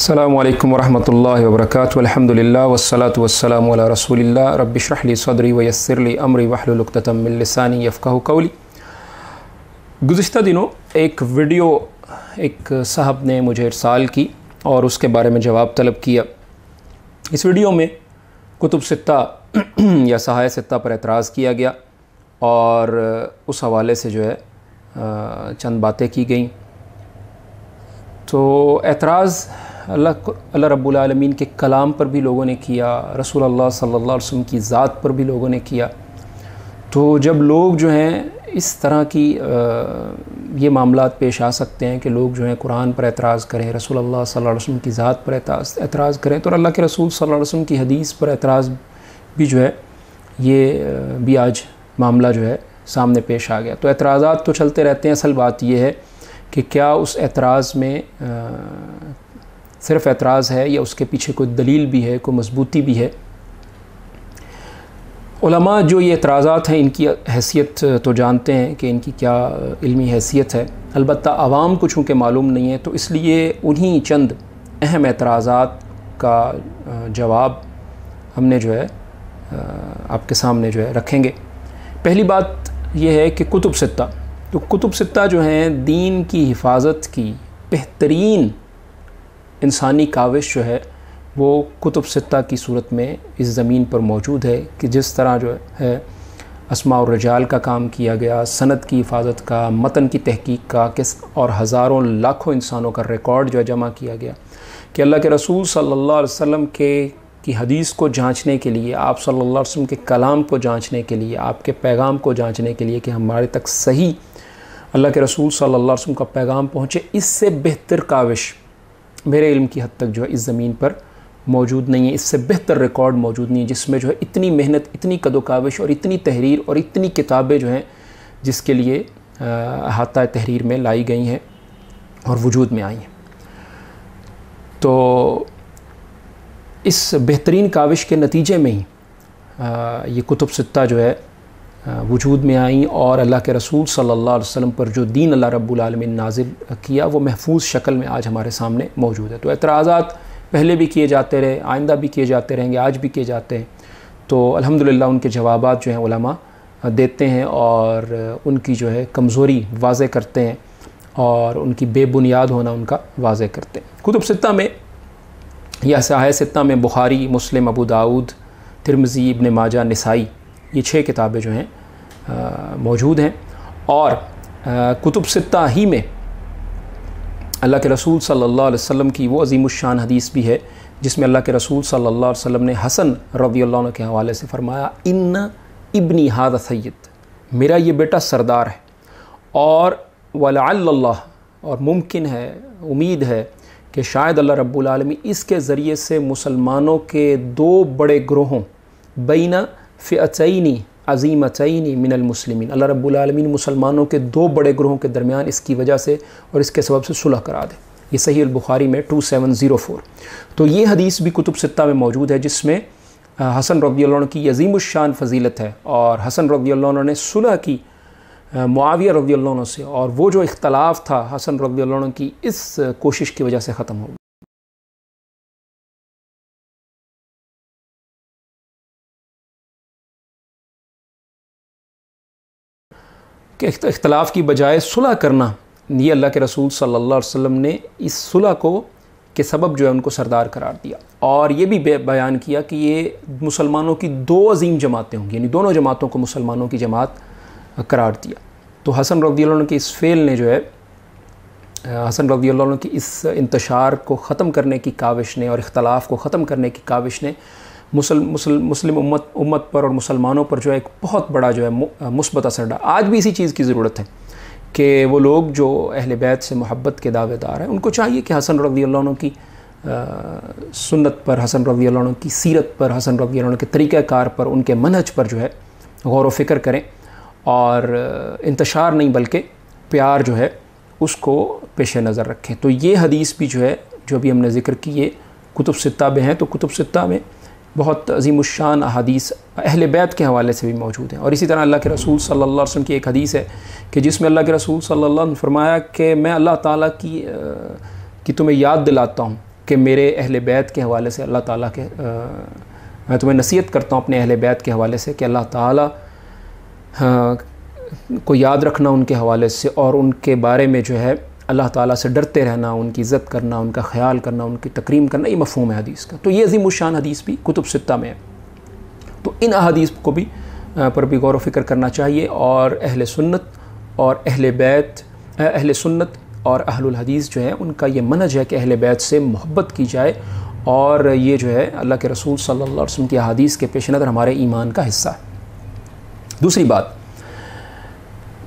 السلام علیکم ورحمۃ اللہ وبرکاتہ الحمدللہ والصلاة والسلام علی رسول اللہ رب اشرح لی صدری ویسر لی امری واحلل عقدۃ من لسانی یفقہوا قولی۔ گزشتہ دنوں ایک ویڈیو ایک صاحب نے مجھے ارسال کی اور اس کے بارے میں جواب طلب کیا۔ اس ویڈیو میں کتب ستہ یا صحائح ستہ پر اعتراض کیا گیا اور اس حوالے سے جو ہے چند باتیں کی گئیں۔ تو اعتراض اللہ رب العالمین کے کلام پر بھی لوگوں نے کیا، رسول اللہ صلی اللہ علیہ وسلم کی ذات پر بھی لوگوں نے کیا۔ تو جب لوگ جو ہیں اس طرح کی یہ معاملات پیش آ سکتے ہیں کہ لوگ جو ہیں قرآن پر اعتراض کریں، رسول اللہ صلی اللہ علیہ وسلم کی ذات پر اعتراض کریں، تو اللہ کے رسول صلی اللہ علیہ وسلم کی حدیث پر اعتراض بھی جو ہے یہ بھی آج معاملہ جو ہے سامنے پیش آ گیا۔ تو اعتراضات تو چلتے رہتے ہیں، اصل بات یہ ہے کہ کیا اس اعتراض میں صرف اعتراض ہے یا اس کے پیچھے کوئی دلیل بھی ہے، کوئی مضبوطی بھی ہے۔ علماء جو یہ اعتراضات ہیں ان کی حیثیت تو جانتے ہیں کہ ان کی کیا علمی حیثیت ہے، البتہ عوام کو چونکہ معلوم نہیں ہے تو اس لیے انہی چند اہم اعتراضات کا جواب ہم نے جو ہے آپ کے سامنے جو ہے رکھیں گے۔ پہلی بات یہ ہے کہ کتب ستہ، تو کتب ستہ جو ہیں دین کی حفاظت کی بہترین انسانی کاوش جو ہے وہ کتب ستہ کی صورت میں اس زمین پر موجود ہے، کہ جس طرح جو ہے اسماء الرجال کا کام کیا گیا، سند کی حفاظت کا، متن کی تحقیق کا، اور ہزاروں لاکھوں انسانوں کا ریکارڈ جو ہے جمع کیا گیا کہ اللہ کے رسول صلی اللہ علیہ وسلم کی حدیث کو جانچنے کے لیے، آپ صلی اللہ علیہ وسلم کے کلام کو جانچنے کے لیے، آپ کے پیغام کو جانچنے کے لیے کہ ہمارے تک صحیح اللہ کے رسول صلی اللہ علیہ وسلم کا پیغام پہنچے، اس سے بہتر کاوش میرے علم کی حد تک جو ہے اس زمین پر موجود نہیں ہے، اس سے بہتر ریکارڈ موجود نہیں ہے جس میں جو ہے اتنی محنت، اتنی قد و کاوش اور اتنی تحریر اور اتنی کتابیں جو ہیں جس کے لیے احاطہ تحریر میں لائی گئی ہیں اور وجود میں آئی ہیں۔ تو اس بہترین کاوش کے نتیجے میں ہی یہ کتب ستہ جو ہے وجود میں آئیں اور اللہ کے رسول صلی اللہ علیہ وسلم پر جو دین اللہ رب العالمین نازل کیا وہ محفوظ شکل میں آج ہمارے سامنے موجود ہے۔ تو اعتراضات پہلے بھی کیے جاتے رہے، آئندہ بھی کیے جاتے رہیں گے، آج بھی کیے جاتے ہیں۔ تو الحمدللہ ان کے جوابات جو ہیں علماء دیتے ہیں اور ان کی جو ہے کمزوری واضح کرتے ہیں اور ان کی بے بنیاد ہونا ان کا واضح کرتے ہیں۔ کتب ستہ میں یا صحائح ستہ میں بخاری، مسلم، ابو داؤد، ترمذی، ابن ماجہ، نسائی، یہ 6 کتابیں جو ہیں موجود ہیں۔ اور کتب ستہ ہی میں اللہ کے رسول صلی اللہ علیہ وسلم کی وہ عظیم الشان حدیث بھی ہے جس میں اللہ کے رسول صلی اللہ علیہ وسلم نے حسن رضی اللہ عنہ کے حوالے سے فرمایا، ان ابنی ھذا سید، میرا یہ بیٹا سردار ہے، اور ولعل اللہ، اور ممکن ہے، امید ہے کہ شاید اللہ رب العالمین اس کے ذریعے سے مسلمانوں کے 2 بڑے گروہوں بین فئتین عظیمتین من المسلمین، اللہ رب العالمین مسلمانوں کے 2 بڑے گروہوں کے درمیان اس کی وجہ سے اور اس کے سبب سے صلح کرا دے۔ یہ صحیح البخاری میں 2704۔ تو یہ حدیث بھی کتب ستہ میں موجود ہے جس میں حسن رضی اللہ عنہ کی عظیم الشان فضیلت ہے، اور حسن رضی اللہ عنہ نے صلح کی معاویہ رضی اللہ عنہ سے، اور وہ جو اختلاف تھا حسن رضی اللہ عنہ کی اس کوشش کی وجہ سے ختم ہو گیا۔ کہ اختلاف کی بجائے صلح کرنا، یہ اللہ کے رسول صلی اللہ علیہ وسلم نے اس صلح کو کے سبب جو ہے ان کو سردار قرار دیا، اور یہ بھی بیان کیا کہ یہ مسلمانوں کی 2 عظیم جماعتیں ہوں گی، یعنی دونوں جماعتوں کو مسلمانوں کی جماعت قرار دیا۔ تو حسن رضی اللہ عنہ کے اس فعل نے جو ہے حسن رضی اللہ عنہ کی اس انتشار کو ختم کرنے کی کاوش نے اور اختلاف کو ختم کرنے کی کاوش نے مسلم امت پر اور مسلمانوں پر جو ہے ایک بہت بڑا جو ہے مثبت اثر ڈالا۔ آج بھی اسی چیز کی ضرورت ہے کہ وہ لوگ جو اہل بیت سے محبت کے دعوے دار ہیں ان کو چاہیے کہ حسن رضی اللہ عنہ کی سنت پر، حسن رضی اللہ عنہ کی سیرت پر، حسن رضی اللہ عنہ کے طریقہ کار پر، ان کے منہج پر جو ہے غور و فکر کریں، اور انتشار نہیں بلکہ پیار جو ہے اس کو پیش نظر رکھیں۔ تو یہ حدیث بھی جو ہے جو ابھی ہم نے ذکر کی یہ کتب ستہ میں ہیں، تو کتب ستہ میں بہت عظیم الشان احادیث اہل بیت کے حوالے سے بھی موجود ہیں۔ اور اسی طرح اللہ کے رسول صلی اللہ علیہ وسلم کی ایک حدیث ہے کہ جس میں اللہ کے رسول صلی اللہ علیہ وسلم نے فرمایا کہ میں اللہ تعالیٰ کی تمہیں یاد دلاتا ہوں کہ میرے اہل بیت کے حوالے سے اللہ تعالیٰ کے میں تمہیں نصیحت کرتا ہوں اپنے اہل بیت کے حوالے سے کہ اللہ تعالیٰ کو یاد رکھنا ان کے حوالے سے، اور ان کے بارے میں جو ہے اللہ تعالیٰ سے ڈرتے رہنا، ان کی عزت کرنا، ان کا خیال کرنا، ان کی تکریم کرنا، یہ مفہوم ہے حدیث کا۔ تو یہ عظیم الشان حدیث بھی کتب ستہ میں ہے، تو ان احادیث کو بھی پر بھی غور و فکر کرنا چاہیے، اور اہل سنت اور اہل بیت، اہل سنت اور اہل الحدیث جو ہے ان کا یہ منہج ہے کہ اہل بیت سے محبت کی جائے، اور یہ جو ہے اللہ کے رسول صلی اللہ علیہ وسلم کی احادیث کے پیش نظر ہمارے ایمان کا حصہ ہے۔ دوسری بات،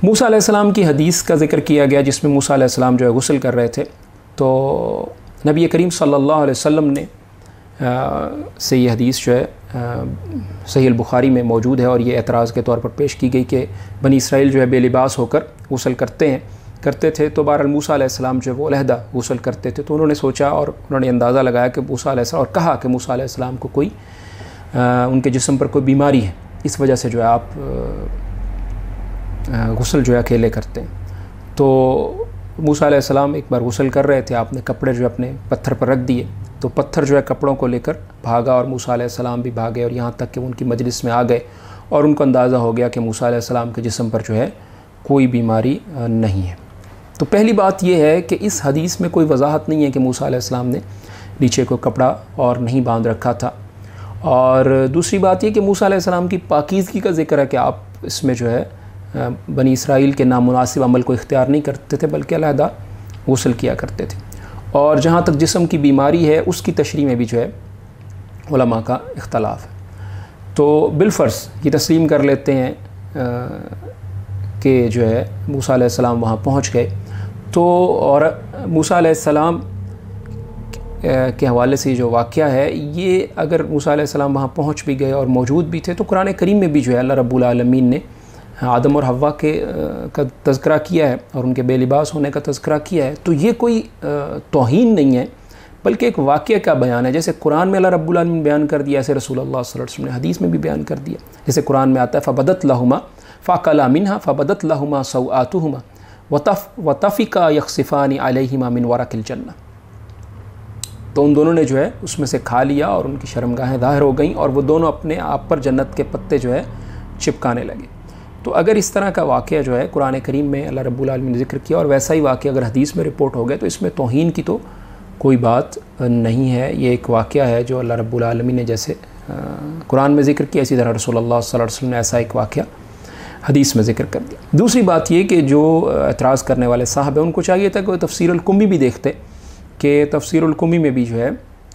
موسیٰ علیہ السلام کی حدیث کا ذکر کیا گیا جس میں موسیٰ علیہ السلام جو ہے غسل کر رہے تھے، تو نبی کریم صلی اللہ علیہ وسلم نے سے یہ حدیث جو ہے صحیح البخاری میں موجود ہے، اور یہ اعتراض کے طور پر پیش کی گئی کہ بنی اسرائیل جو ہے بے لباس ہو کر غسل کرتے تھے، تو بہرحال موسیٰ علیہ السلام جو ہے وہ علیحدہ غسل کرتے تھے، تو انہوں نے سوچا اور انہوں نے اندازہ لگایا کہ موسیٰ علیہ السلام، اور کہا کہ موسیٰ علیہ السلام کو کوئی ان کے جسم پر کوئی بیماری ہے، اس وجہ سے جو ہے آپ غسل جو ہے اکیلے کرتے ہیں۔ تو موسیٰ علیہ السلام ایک بار غسل کر رہے تھے، آپ نے کپڑے جو اپنے پتھر پر رکھ دیے، تو پتھر جو ہے کپڑوں کو لے کر بھاگا، اور موسیٰ علیہ السلام بھی بھاگے، اور یہاں تک کہ ان کی مجلس میں آ گئے، اور ان کو اندازہ ہو گیا کہ موسیٰ علیہ السلام کے جسم پر جو ہے کوئی بیماری نہیں ہے۔ تو پہلی بات یہ ہے کہ اس حدیث میں کوئی وضاحت نہیں ہے کہ موسیٰ علیہ السلام نے نیچے کو کپڑا اور نہیں باندھ رکھا تھا، اور دوسری بات یہ کہ موسیٰ علیہ السلام کی پاکیزگی کا ذکر ہے کہ آپ اس میں جو ہے بنی اسرائیل کے نامناسب عمل کو اختیار نہیں کرتے تھے بلکہ علیحدہ غسل کیا کرتے تھے۔ اور جہاں تک جسم کی بیماری ہے اس کی تشریح میں بھی جو ہے علماء کا اختلاف ہے۔ تو بالفرض یہ تسلیم کر لیتے ہیں کہ جو ہے موسیٰ علیہ السلام وہاں پہنچ گئے، تو اور موسیٰ علیہ السلام کے حوالے سے جو واقعہ ہے، یہ اگر موسیٰ علیہ السلام وہاں پہنچ بھی گئے اور موجود بھی تھے، تو قرآن کریم میں بھی جو ہے اللہ رب العالمین نے آدم اور حوا کا تذکرہ کیا ہے اور ان کے بے لباس ہونے کا تذکرہ کیا ہے، تو یہ کوئی توہین نہیں ہے بلکہ ایک واقعہ کا بیان ہے۔ جیسے قرآن میں اللہ رب العالمین نے بیان کر دیا، ایسے رسول اللہ صلی اللہ علیہ وسلم نے حدیث میں بھی بیان کر دیا۔ جیسے قرآن میں آتا ہے فَبَدَتْ لَهُمَا فَأَكَلَا مِنْهَا فَبَدَتْ لَهُمَا سَوْآتُهُمَا وَطَفِقَا يَخْصِفَانِ عَلَيْهِمَا مِنْ وَرَقِ الْجَنَّةِ، تو ان دونوں نے جو ہے اس میں سے کھا لیا اور ان کی شرمگاہیں ظاہر ہو گئیں، اور وہ دونوں اپنے آپ پر جنت کے پتے جو ہے چپکانے لگے۔ تو اگر اس طرح کا واقعہ جو ہے قرآن کریم میں اللہ رب العالمین نے ذکر کیا، اور ویسا ہی واقعہ اگر حدیث میں رپورٹ ہو گیا، تو اس میں توہین کی تو کوئی بات نہیں ہے۔ یہ ایک واقعہ ہے جو اللہ رب العالمین نے جیسے قرآن میں ذکر کیا، اسی طرح رسول اللہ صلی اللہ علیہ وسلم نے ایسا ایک واقعہ حدیث میں ذکر کر دیا۔ دوسری بات یہ کہ جو اعتراض کرنے والے صاحب ہیں ان کو چاہیے تھا کہ وہ تفسیر القمی بھی دیکھتے، کہ تفسیر القمی میں بھی جو ہے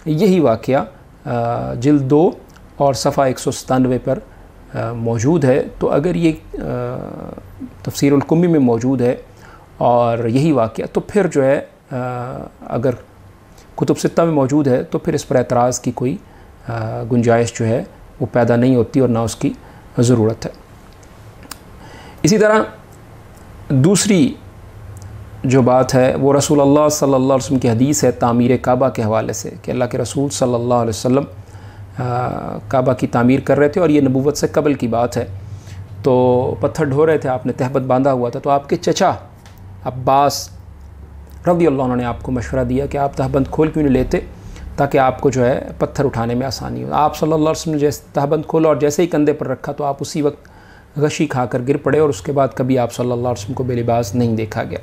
یہی واقعہ جلد 2 اور صفحہ 197 پر موجود ہے۔ تو اگر یہ تفسیر القمی میں موجود ہے اور یہی واقعہ، تو پھر جو ہے اگر کتب ستہ میں موجود ہے تو پھر اس پر اعتراض کی کوئی گنجائش جو ہے وہ پیدا نہیں ہوتی اور نہ اس کی ضرورت ہے۔ اسی طرح دوسری جو بات ہے وہ رسول اللہ صلی اللہ علیہ وسلم کی حدیث ہے تعمیر کعبہ کے حوالے سے، کہ اللہ کے رسول صلی اللہ علیہ وسلم کعبہ کی تعمیر کر رہے تھے، اور یہ نبوت سے قبل کی بات ہے۔ تو پتھر ڈھو رہے تھے، آپ نے تہبند باندھا ہوا تھا، تو آپ کے چچا عباس رضی اللہ عنہ نے آپ کو مشورہ دیا کہ آپ تہبند کھول کیوں نہیں لیتے تاکہ آپ کو جو ہے پتھر اٹھانے میں آسانی ہو۔ آپ صلی اللہ علیہ وسلم نے جیسے تہبند کھولا اور جیسے ہی کندھے پر رکھا تو آپ اسی وقت غشی کھا کر گر پڑے، اور اس کے بعد کبھی آپ صلی اللہ علیہ وسلم کو بے لباس نہیں دیکھا گیا۔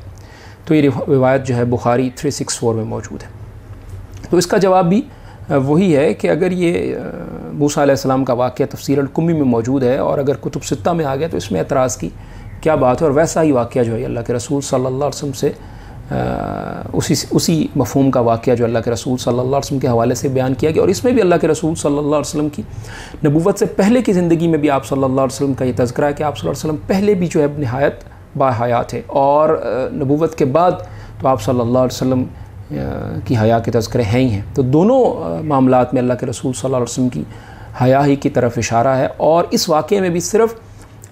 تو یہ روایت جو ہے بخاری 364 میں موجود ہے۔ تو اس کا جواب بھی وہی ہے کہ اگر یہ موسیٰ علیہ السلام کا واقعہ تفسیر القمی میں موجود ہے اور اگر کتب ستہ میں آ گیا تو اس میں اعتراض کی کیا بات ہے، اور ویسا ہی واقعہ جو ہے اللہ کے رسول صلی اللہ علیہ وسلم سے اسی مفہوم کا واقعہ جو اللہ کے رسول صلی اللہ علیہ وسلم کے حوالے سے بیان کیا گیا، اور اس میں بھی اللہ کے رسول صلی اللہ علیہ وسلم کی نبوت سے پہلے کی زندگی میں بھی آپ صلی اللہ علیہ وسلم کا یہ تذکرہ ہے کہ آپ صلی اللہ علیہ وسلم پہلے بھی جو ہے نہایت باحیات ہے، اور نبوت کے بعد تو آپ صلی اللہ علیہ وسلم کی حیا کے تذکرے ہیں ہی ہیں۔ تو دونوں معاملات میں اللہ کے رسول صلی اللہ علیہ وسلم کی حیا ہی کی طرف اشارہ ہے، اور اس واقعے میں بھی صرف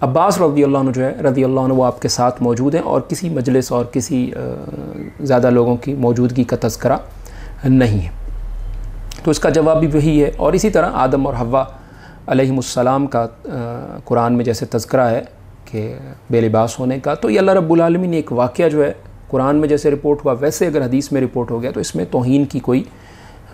عباس رضی اللہ عنہ جو ہے رضی اللہ عنہ وہ آپ کے ساتھ موجود ہیں، اور کسی مجلس اور کسی زیادہ لوگوں کی موجودگی کا تذکرہ نہیں ہے۔ تو اس کا جواب بھی وہی ہے۔ اور اسی طرح آدم اور حوا علیہم السلام کا قرآن میں جیسے تذکرہ ہے کہ بے لباس ہونے کا، تو یہ اللہ رب العالمین نے ایک واقعہ جو ہے قرآن میں جیسے رپورٹ ہوا ویسے اگر حدیث میں رپورٹ ہو گیا تو اس میں توہین کی کوئی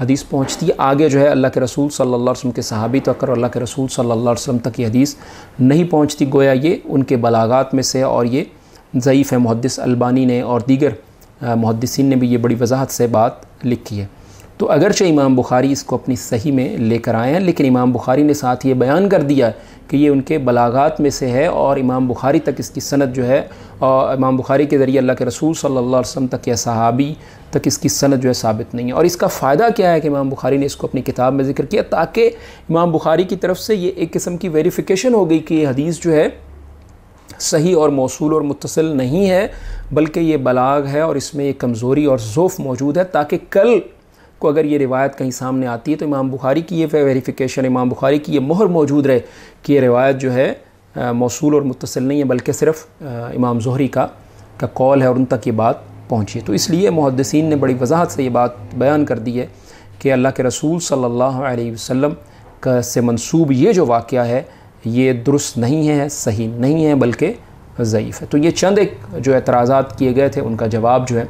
حدیث پہنچتی ہے، آگے جو ہے اللہ کے رسول صلی اللہ علیہ وسلم کے صحابی تک اور اللہ کے رسول صلی اللہ علیہ وسلم تک یہ حدیث نہیں پہنچتی، گویا یہ ان کے بلاغات میں سے، اور یہ ضعیف ہے۔ محدث البانی نے اور دیگر محدثین نے بھی یہ بڑی وضاحت سے بات لکھی ہے۔ تو اگرچہ امام بخاری اس کو اپنی صحیح میں لے کر آئے ہیں، لیکن امام بخاری نے ساتھ یہ بیان کر دیا کہ یہ ان کے بلاغات میں سے ہے، اور امام بخاری تک اس کی سند جو ہے، اور امام بخاری کے ذریعے اللہ کے رسول صلی اللہ علیہ وسلم تک یا صحابی تک اس کی سند جو ہے ثابت نہیں ہے۔ اور اس کا فائدہ کیا ہے کہ امام بخاری نے اس کو اپنی کتاب میں ذکر کیا، تاکہ امام بخاری کی طرف سے یہ ایک قسم کی ویریفیکیشن ہو گئی کہ یہ حدیث جو ہے صحیح اور موصول اور متصل نہیں ہے، بلکہ یہ بلاغ ہے اور اس میں یہ کمزوری اور ضعف موجود ہے، تاکہ کل کو اگر یہ روایت کہیں سامنے آتی ہے تو امام بخاری کی یہ ویریفیکیشن، امام بخاری کی یہ مہر موجود رہے کہ یہ روایت جو ہے موصول اور متصل نہیں ہے، بلکہ صرف امام زہری کا قول ہے اور ان تک یہ بات پہنچی ہے۔ تو اس لیے محدثین نے بڑی وضاحت سے یہ بات بیان کر دی ہے کہ اللہ کے رسول صلی اللہ علیہ وسلم سے منسوب یہ جو واقعہ ہے یہ درست نہیں ہے، صحیح نہیں ہے، بلکہ ضعیف ہے۔ تو یہ چند ایک جو اعتراضات کیے گئے تھے، ان کا جواب جو ہے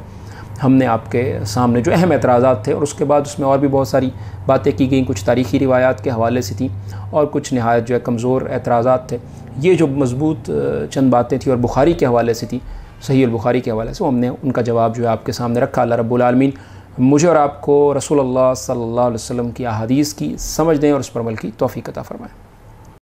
ہم نے آپ کے سامنے، جو اہم اعتراضات تھے، اور اس کے بعد اس میں اور بھی بہت ساری باتیں کی گئیں، کچھ تاریخی روایات کے حوالے سے تھیں اور کچھ نہایت جو ہے کمزور اعتراضات تھے۔ یہ جو مضبوط چند باتیں تھیں اور بخاری کے حوالے سے تھیں، صحیح البخاری کے حوالے سے، ہم نے ان کا جواب جو ہے آپ کے سامنے رکھا۔ اللہ رب العالمین مجھے اور آپ کو رسول اللہ صلی اللہ علیہ وسلم کی احادیث کی سمجھ دیں اور اس پر عمل کی توفیق عطا فرمائیں۔